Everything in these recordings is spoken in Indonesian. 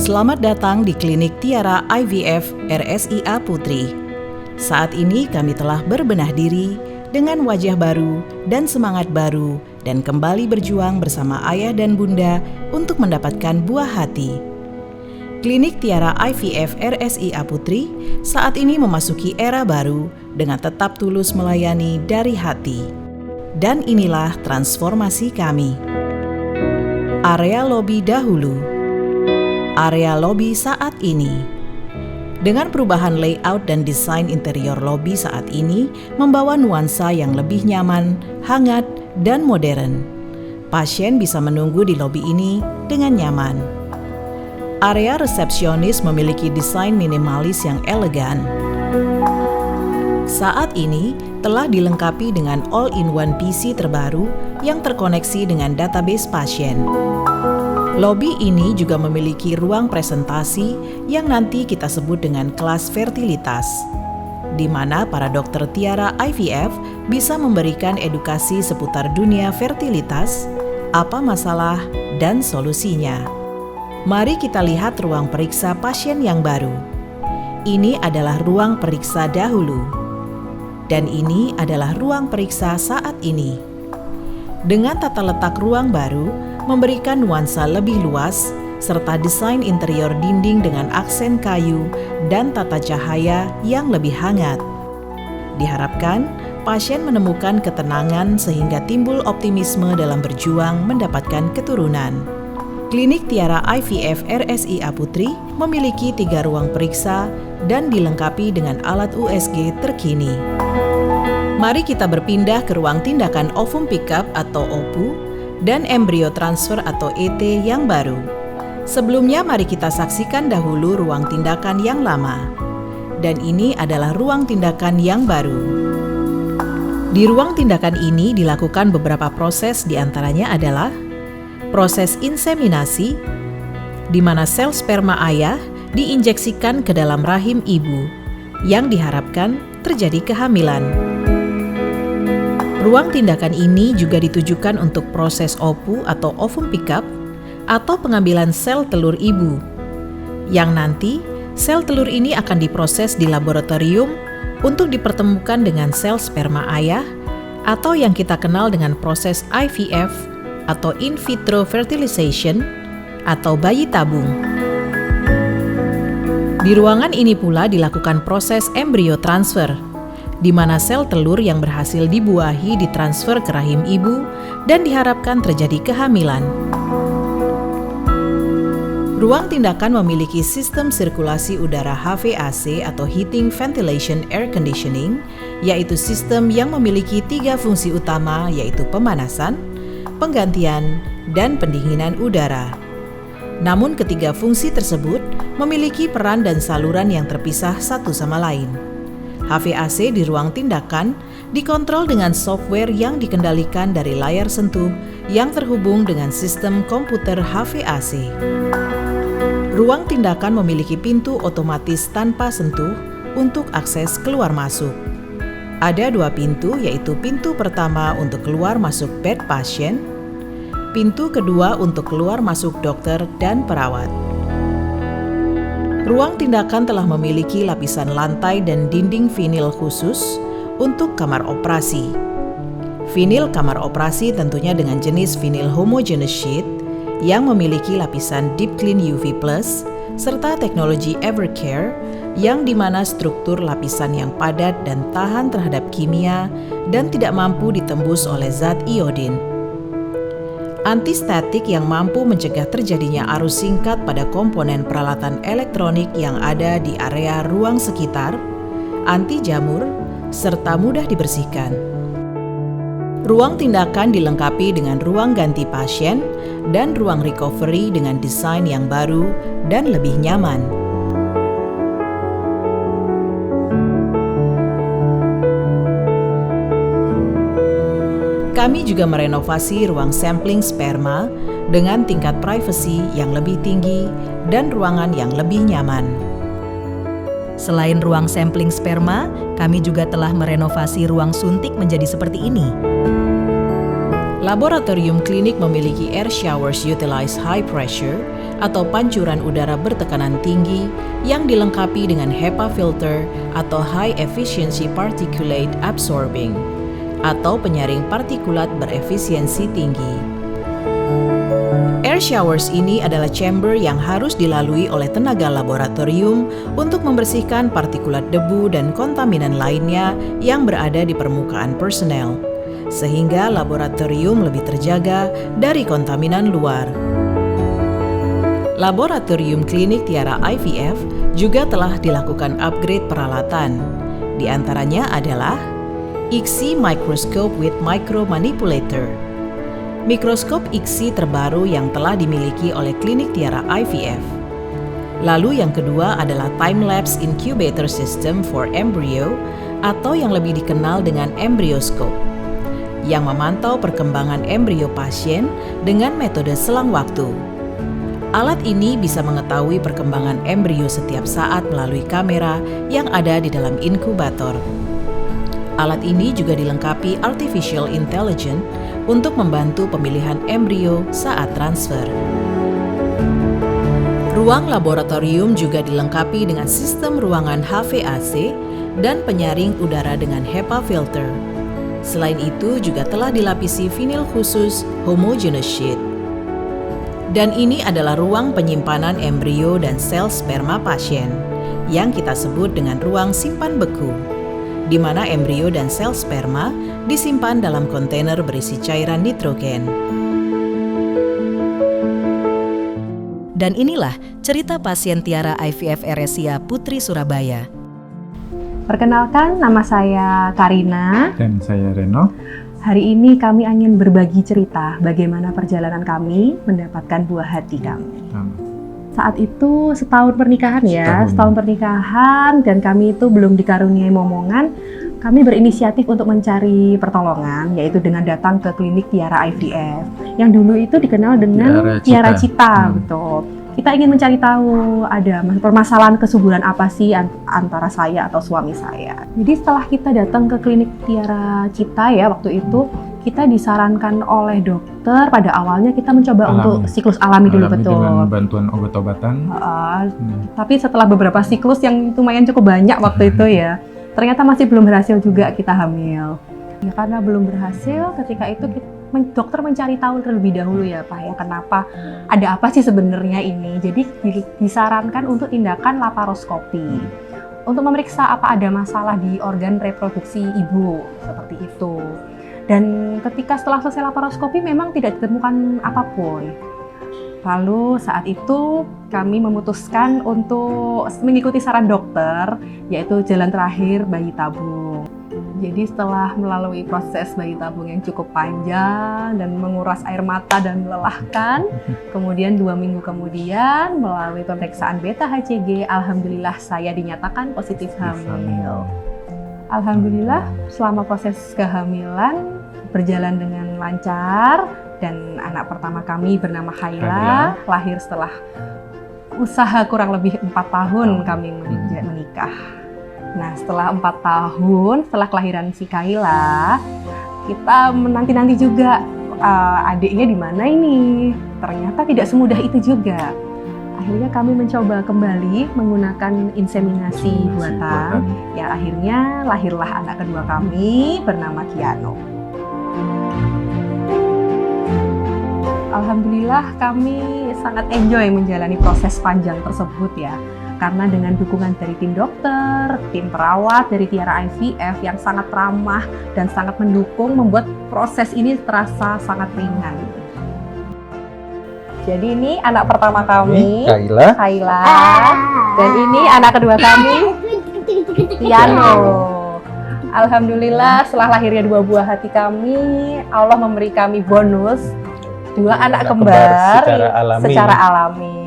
Selamat datang di Klinik Tiara IVF RSIA Putri. Saat ini kami telah berbenah diri dengan wajah baru dan semangat baru dan kembali berjuang bersama ayah dan bunda untuk mendapatkan buah hati. Klinik Tiara IVF RSIA Putri saat ini memasuki era baru dengan tetap tulus melayani dari hati. Dan inilah transformasi kami. Area lobi dahulu. Area lobi saat ini. Dengan perubahan layout dan desain interior lobi saat ini membawa nuansa yang lebih nyaman, hangat, dan modern. Pasien bisa menunggu di lobi ini dengan nyaman. Area resepsionis memiliki desain minimalis yang elegan. Saat ini telah dilengkapi dengan all-in-one PC terbaru yang terkoneksi dengan database pasien. Lobi ini juga memiliki ruang presentasi yang nanti kita sebut dengan kelas fertilitas, di mana para dokter Tiara IVF bisa memberikan edukasi seputar dunia fertilitas, apa masalah, dan solusinya. Mari kita lihat ruang periksa pasien yang baru. Ini adalah ruang periksa dahulu, dan ini adalah ruang periksa saat ini. Dengan tata letak ruang baru, memberikan nuansa lebih luas, serta desain interior dinding dengan aksen kayu dan tata cahaya yang lebih hangat. Diharapkan, pasien menemukan ketenangan sehingga timbul optimisme dalam berjuang mendapatkan keturunan. Klinik Tiara IVF RSIA Putri memiliki 3 ruang periksa dan dilengkapi dengan alat USG terkini. Mari kita berpindah ke ruang tindakan ovum pickup atau OPU dan embrio transfer atau ET yang baru. Sebelumnya mari kita saksikan dahulu ruang tindakan yang lama. Dan ini adalah ruang tindakan yang baru. Di ruang tindakan ini dilakukan beberapa proses, diantaranya adalah proses inseminasi, di mana sel sperma ayah diinjeksikan ke dalam rahim ibu, yang diharapkan terjadi kehamilan. Ruang tindakan ini juga ditujukan untuk proses OPU atau ovum pickup atau pengambilan sel telur ibu, yang nanti sel telur ini akan diproses di laboratorium untuk dipertemukan dengan sel sperma ayah atau yang kita kenal dengan proses IVF atau in vitro fertilization atau bayi tabung. Di ruangan ini pula dilakukan proses embrio transfer, di mana sel telur yang berhasil dibuahi ditransfer ke rahim ibu dan diharapkan terjadi kehamilan. Ruang tindakan memiliki sistem sirkulasi udara HVAC atau Heating Ventilation Air Conditioning, yaitu sistem yang memiliki 3 fungsi utama, yaitu pemanasan, penggantian, dan pendinginan udara. Namun ketiga fungsi tersebut memiliki peran dan saluran yang terpisah satu sama lain. HVAC di ruang tindakan dikontrol dengan software yang dikendalikan dari layar sentuh yang terhubung dengan sistem komputer HVAC. Ruang tindakan memiliki pintu otomatis tanpa sentuh untuk akses keluar masuk. Ada 2 pintu, yaitu pintu pertama untuk keluar masuk bed pasien, pintu kedua untuk keluar masuk dokter dan perawat. Ruang tindakan telah memiliki lapisan lantai dan dinding vinil khusus untuk kamar operasi. Vinil kamar operasi tentunya dengan jenis vinil homogeneous sheet yang memiliki lapisan Deep Clean UV+, serta teknologi Evercare yang dimana struktur lapisan yang padat dan tahan terhadap kimia dan tidak mampu ditembus oleh zat iodin. Antistatik yang mampu mencegah terjadinya arus singkat pada komponen peralatan elektronik yang ada di area ruang sekitar, anti jamur, serta mudah dibersihkan. Ruang tindakan dilengkapi dengan ruang ganti pasien dan ruang recovery dengan desain yang baru dan lebih nyaman. Kami juga merenovasi ruang sampling sperma dengan tingkat privasi yang lebih tinggi dan ruangan yang lebih nyaman. Selain ruang sampling sperma, kami juga telah merenovasi ruang suntik menjadi seperti ini. Laboratorium klinik memiliki air showers utilize high pressure atau pancuran udara bertekanan tinggi yang dilengkapi dengan HEPA filter atau high efficiency particulate absorbing atau penyaring partikulat berefisiensi tinggi. Air showers ini adalah chamber yang harus dilalui oleh tenaga laboratorium untuk membersihkan partikulat debu dan kontaminan lainnya yang berada di permukaan personel, sehingga laboratorium lebih terjaga dari kontaminan luar. Laboratorium klinik Tiara IVF juga telah dilakukan upgrade peralatan. Di antaranya adalah ICSI Microscope with Micro Manipulator. Mikroskop ICSI terbaru yang telah dimiliki oleh klinik Tiara IVF. Lalu yang kedua adalah Time-Lapse Incubator System for Embryo atau yang lebih dikenal dengan Embryoscope, yang memantau perkembangan embrio pasien dengan metode selang waktu. Alat ini bisa mengetahui perkembangan embrio setiap saat melalui kamera yang ada di dalam inkubator. Alat ini juga dilengkapi artificial intelligence untuk membantu pemilihan embrio saat transfer. Ruang laboratorium juga dilengkapi dengan sistem ruangan HVAC dan penyaring udara dengan HEPA filter. Selain itu juga telah dilapisi vinil khusus homogeneous sheet. Dan ini adalah ruang penyimpanan embrio dan sel sperma pasien yang kita sebut dengan ruang simpan beku, di mana embrio dan sel sperma disimpan dalam kontainer berisi cairan nitrogen. Dan inilah cerita pasien Tiara IVF Eresia Putri Surabaya. Perkenalkan, nama saya Karina. Dan saya Reno. Hari ini kami ingin berbagi cerita bagaimana perjalanan kami mendapatkan buah hati kami. Saat itu setahun pernikahan setahun pernikahan, dan kami itu belum dikaruniai momongan. Kami berinisiatif untuk mencari pertolongan, yaitu dengan datang ke klinik Tiara IVF yang dulu itu dikenal dengan Tiara Cita. Betul. Kita ingin mencari tahu ada permasalahan kesuburan apa sih antara saya atau suami saya. Jadi setelah kita datang ke klinik Tiara Cita waktu itu kita disarankan oleh dokter pada awalnya kita mencoba untuk siklus alami dulu, betul. Dengan bantuan obat-obatan. Tapi setelah beberapa siklus yang lumayan cukup banyak waktu itu ternyata masih belum berhasil juga kita hamil. Ya, karena belum berhasil, ketika itu dokter mencari tahu terlebih dahulu Pak kenapa, ada apa sih sebenarnya ini. Jadi disarankan untuk tindakan laparoskopi untuk memeriksa apa ada masalah di organ reproduksi ibu, seperti itu. Dan ketika setelah selesai laparoskopi memang tidak ditemukan apapun. Lalu saat itu kami memutuskan untuk mengikuti saran dokter, yaitu jalan terakhir bayi tabung. Jadi setelah melalui proses bayi tabung yang cukup panjang dan menguras air mata dan melelahkan, kemudian 2 minggu kemudian melalui pemeriksaan beta HCG, alhamdulillah saya dinyatakan positif hamil. Alhamdulillah selama proses kehamilan berjalan dengan lancar dan anak pertama kami bernama Khaila lahir setelah usaha kurang lebih 4 tahun kami menikah. Nah, setelah 4 tahun, setelah kelahiran si Khaila, kita menanti-nanti juga adiknya di mana ini. Ternyata tidak semudah itu juga. Akhirnya kami mencoba kembali menggunakan inseminasi buatan. Ya, akhirnya lahirlah anak kedua kami bernama Kiano. Alhamdulillah kami sangat enjoy menjalani proses panjang tersebut karena dengan dukungan dari tim dokter, tim perawat dari Tiara IVF yang sangat ramah dan sangat mendukung membuat proses ini terasa sangat ringan. Jadi ini anak pertama kami, Khaila, dan ini anak kedua kami, Kiano. Alhamdulillah setelah lahirnya 2 buah hati kami, Allah memberi kami bonus 2 anak kembar secara alami.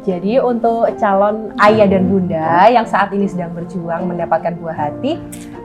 Jadi untuk calon ayah dan bunda yang saat ini sedang berjuang mendapatkan buah hati,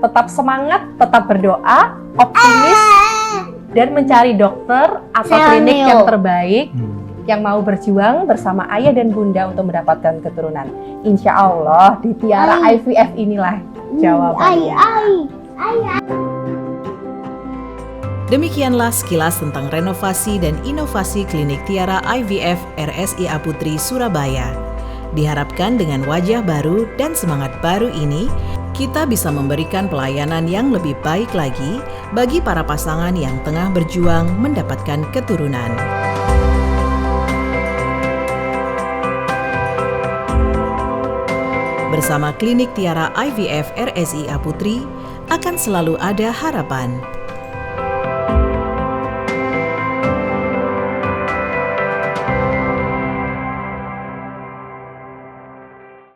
tetap semangat, tetap berdoa, optimis, dan mencari dokter atau klinik yang terbaik yang mau berjuang bersama ayah dan bunda untuk mendapatkan keturunan. Insya Allah di Tiara IVF inilah jawabannya. Demikianlah sekilas tentang renovasi dan inovasi Klinik Tiara IVF RSIA Putri Surabaya. Diharapkan dengan wajah baru dan semangat baru ini, kita bisa memberikan pelayanan yang lebih baik lagi bagi para pasangan yang tengah berjuang mendapatkan keturunan. Bersama Klinik Tiara IVF RSIA Putri, akan selalu ada harapan.